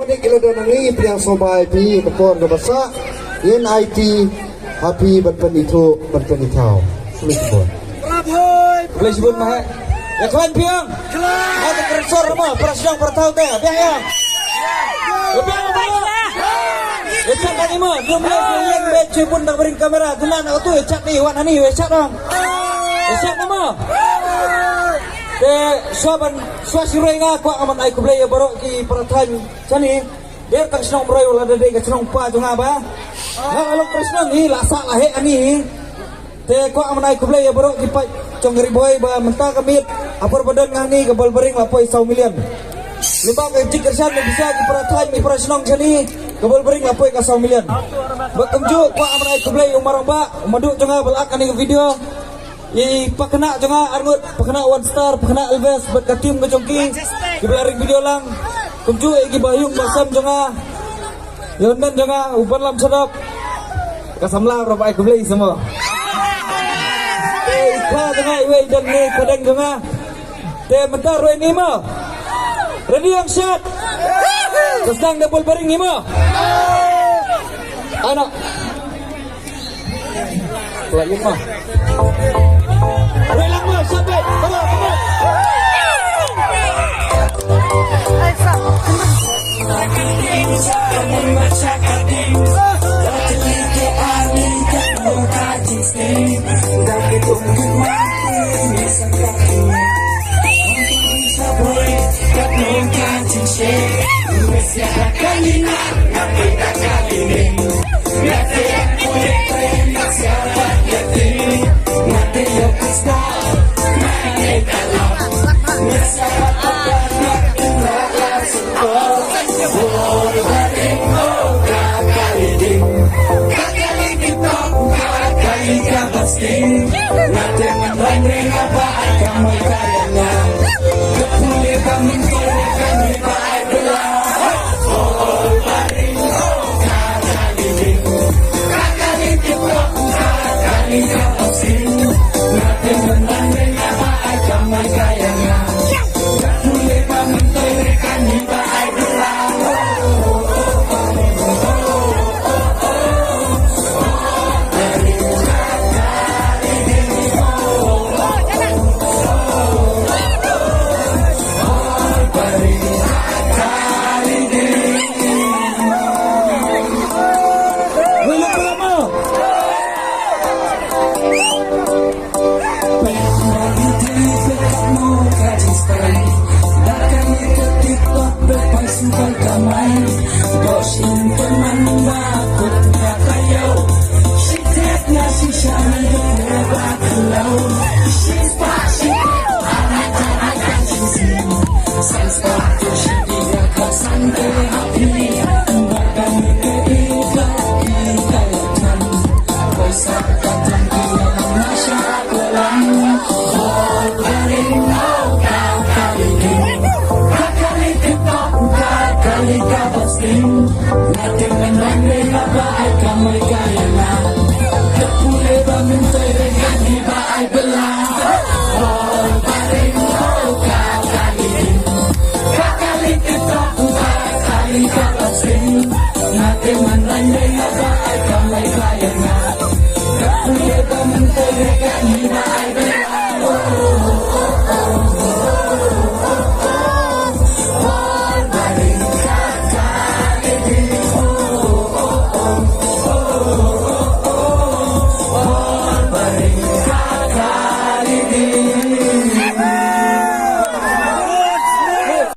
นี่กิโลเดนังนี้เพียงสบายพี่ตะโกนกับภาษาเอ็นไอทีฮับพี่บันเป็นอิทูบันเป็นอิทาวลิสบอนboleh sebut mah ya kalian piang ada keresor mah prasidang pertau teh piang ya piang apa ya cak tadi mah belum yang becek pun tak bering kamera tunan aku tuh cak nih warna nih cak dong cak nama soban suasiroi nga ko aman ay kublay baro ki peratan sani der tang senong broy wala dede ka senong pa tunga ba ha alok presnong hi lasa lahe ani te ko aman ay kublay baro ki pa congri boy ba menta kamit apor badan ngani ka balbering lapoy 1 million liba ka jikersan bisa ki peratan mi presnong sani ka balbering lapoy ka 1 million bakamju ko aman ay kublay umarang ba umadu tunga balak ani video i pakena jonga arngut pakena one star pakena Elves berkatim ke jongki dibelaring video lang kumju igi bayung basam jonga yondan jonga uban lam sedap kasamla roba aku beli semua ikha jonga iwe dan ni kadang jonga te mentar we ni mo ready yang shot sedang double baring ni mo anak lagi mah relang mah sampai bawa Natin man lang